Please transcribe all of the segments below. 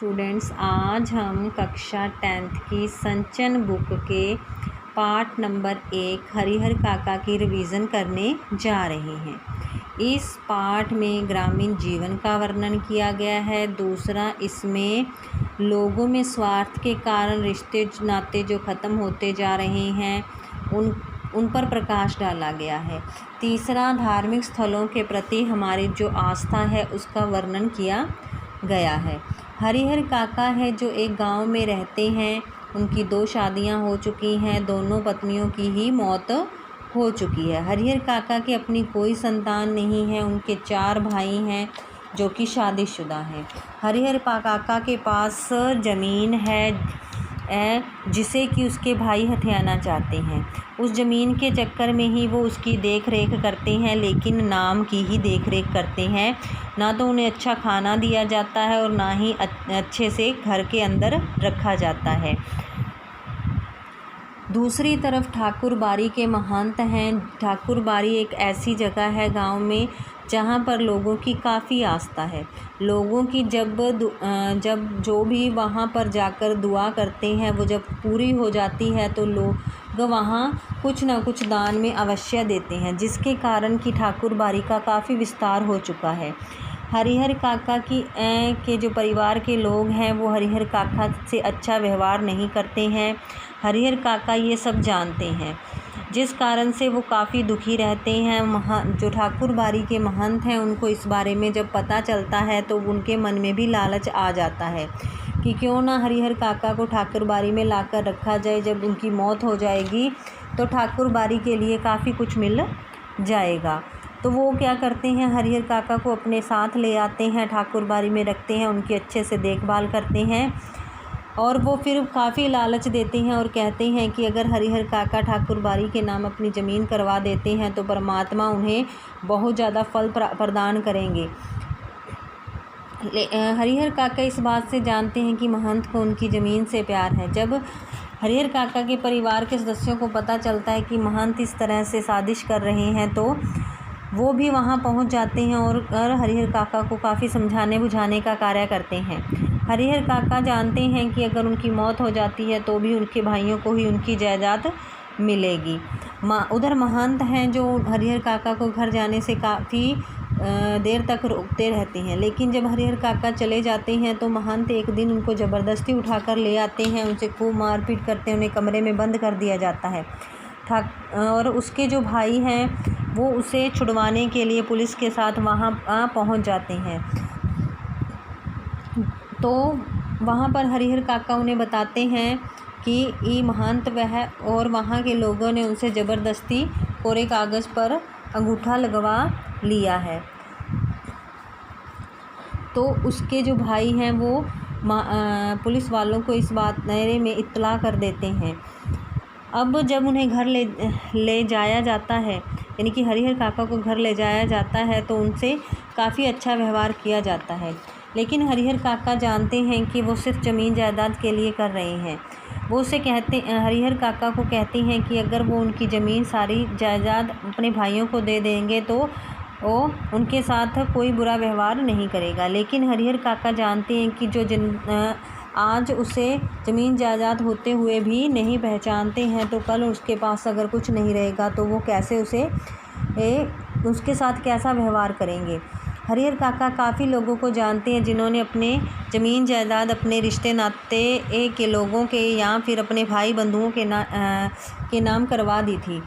Students, आज हम कक्षा 10th की संचन बुक के पाठ नंबर 1 हरिहर काका की रिवीजन करने जा रहे हैं। इस पाठ में ग्रामीण जीवन का वर्णन किया गया है। दूसरा, इसमें लोगों में स्वार्थ के कारण रिश्ते नाते जो ख़त्म होते जा रहे हैं उन पर प्रकाश डाला गया है। तीसरा, धार्मिक स्थलों के प्रति हमारी जो आस्था है उसका वर्णन किया गया है। हरिहर काका है जो एक गांव में रहते हैं। उनकी 2 शादियां हो चुकी हैं, दोनों पत्नियों की ही मौत हो चुकी है। हरिहर काका की अपनी कोई संतान नहीं है। उनके 4 भाई हैं जो कि शादीशुदा हैं। हरिहर काका के पास ज़मीन है जिसे कि उसके भाई हथियाना चाहते हैं। उस ज़मीन के चक्कर में ही वो उसकी देख रेख करते हैं, लेकिन नाम की ही देख रेख करते हैं। ना तो उन्हें अच्छा खाना दिया जाता है और ना ही अच्छे से घर के अंदर रखा जाता है। दूसरी तरफ ठाकुर बाड़ी के महंत हैं। ठाकुर बाड़ी एक ऐसी जगह है गांव में जहां पर लोगों की काफ़ी आस्था है। लोगों की जब जो भी वहां पर जाकर दुआ करते हैं वो जब पूरी हो जाती है तो लोग वहां कुछ ना कुछ दान में अवश्य देते हैं, जिसके कारण कि ठाकुर बाड़ी का काफ़ी विस्तार हो चुका है। हरिहर काका के जो परिवार के लोग हैं वो हरिहर काका से अच्छा व्यवहार नहीं करते हैं। हरिहर काका ये सब जानते हैं, जिस कारण से वो काफ़ी दुखी रहते हैं। जो ठाकुर बाड़ी के महंत हैं उनको इस बारे में जब पता चलता है तो उनके मन में भी लालच आ जाता है कि क्यों ना हरिहर काका को ठाकुर बाड़ी में लाकर रखा जाए। जब उनकी मौत हो जाएगी तो ठाकुर बाड़ी के लिए काफ़ी कुछ मिल जाएगा। तो वो क्या करते हैं, हरिहर काका को अपने साथ ले आते हैं, ठाकुर बाड़ी में रखते हैं, उनकी अच्छे से देखभाल करते हैं और वो फिर काफ़ी लालच देते हैं और कहते हैं कि अगर हरिहर काका ठाकुर बाड़ी के नाम अपनी ज़मीन करवा देते हैं तो परमात्मा उन्हें बहुत ज़्यादा फल प्रदान करेंगे। हरिहर काका इस बात से जानते हैं कि महंत को उनकी ज़मीन से प्यार है। जब हरिहर काका के परिवार के सदस्यों को पता चलता है कि महंत इस तरह से साजिश कर रहे हैं तो वो भी वहां पहुंच जाते हैं और हरिहर काका को काफ़ी समझाने बुझाने का कार्य करते हैं। हरिहर काका जानते हैं कि अगर उनकी मौत हो जाती है तो भी उनके भाइयों को ही उनकी जायदाद मिलेगी। उधर महंत हैं जो हरिहर काका को घर जाने से काफ़ी देर तक रोकते रहते हैं, लेकिन जब हरिहर काका चले जाते हैं तो महंत एक दिन उनको ज़बरदस्ती उठाकर ले आते हैं। उनसे खूब मारपीट करते हैं, उन्हें कमरे में बंद कर दिया जाता है। और उसके जो भाई हैं वो उसे छुड़वाने के लिए पुलिस के साथ वहाँ पहुँच जाते हैं। तो वहाँ पर हरिहर काका उन्हें बताते हैं कि ये महंत वह और वहाँ के लोगों ने उनसे ज़बरदस्ती कोरे कागज़ पर अंगूठा लगवा लिया है। तो उसके जो भाई हैं वो पुलिस वालों को इस बारे में इत्तला कर देते हैं। अब जब उन्हें घर ले जाया जाता है, यानी कि हरिहर काका को घर ले जाया जाता है तो उनसे काफ़ी अच्छा व्यवहार किया जाता है, लेकिन हरिहर काका जानते हैं कि वो सिर्फ ज़मीन जायदाद के लिए कर रहे हैं। वो हरिहर काका को कहते हैं कि अगर वो उनकी ज़मीन सारी जायदाद अपने भाइयों को दे देंगे तो वो उनके साथ कोई बुरा व्यवहार नहीं करेगा। लेकिन हरिहर काका जानते हैं कि जो आज उसे ज़मीन जायदाद होते हुए भी नहीं पहचानते हैं तो कल उसके पास अगर कुछ नहीं रहेगा तो वो कैसे उसके साथ कैसा व्यवहार करेंगे। हरिहर काका काफ़ी लोगों को जानते हैं जिन्होंने अपने ज़मीन जायदाद अपने रिश्ते नाते के लोगों के या फिर अपने भाई बंधुओं के नाम करवा दी थी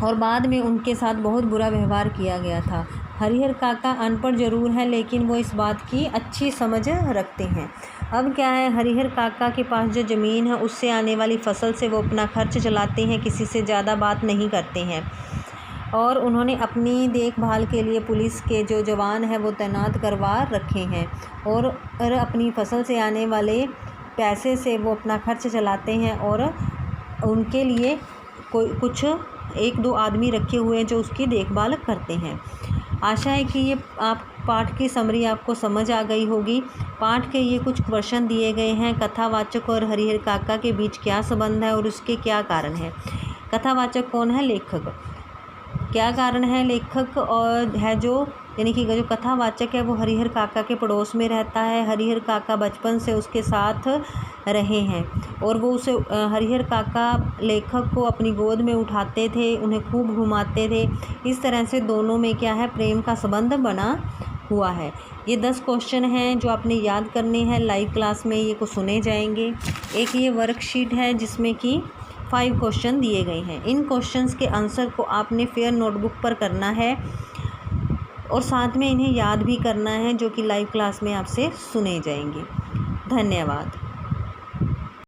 और बाद में उनके साथ बहुत बुरा व्यवहार किया गया था। हरिहर काका अनपढ़ ज़रूर हैं, लेकिन वो इस बात की अच्छी समझ रखते हैं। अब क्या है, हरिहर काका के पास जो ज़मीन है उससे आने वाली फ़सल से वो अपना खर्च चलाते हैं, किसी से ज़्यादा बात नहीं करते हैं। और उन्होंने अपनी देखभाल के लिए पुलिस के जो जवान हैं वो तैनात करवा रखे हैं और अपनी फ़सल से आने वाले पैसे से वो अपना खर्च चलाते हैं और उनके लिए कुछ 1-2 आदमी रखे हुए हैं जो उसकी देखभाल करते हैं। आशा है कि ये पाठ की समरी आपको समझ आ गई होगी। पाठ के ये कुछ क्वेश्चन दिए गए हैं। कथावाचक और हरिहर काका के बीच क्या संबंध है और उसके क्या कारण है। कथावाचक कौन है? लेखक। क्या कारण है? लेखक और है जो यानी कि जो कथावाचक है वो हरिहर काका के पड़ोस में रहता है। हरिहर काका बचपन से उसके साथ रहे हैं और वो उसे हरिहर काका लेखक को अपनी गोद में उठाते थे, उन्हें खूब घुमाते थे। इस तरह से दोनों में क्या है, प्रेम का संबंध बना हुआ है। ये 10 क्वेश्चन हैं जो आपने याद करने हैं। लाइव क्लास में ये को सुने जाएंगे। एक ये वर्कशीट है जिसमें कि 5 क्वेश्चन दिए गए हैं। इन क्वेश्चंस के आंसर को आपने फेयर नोटबुक पर करना है और साथ में इन्हें याद भी करना है, जो कि लाइव क्लास में आपसे सुने जाएंगे। धन्यवाद।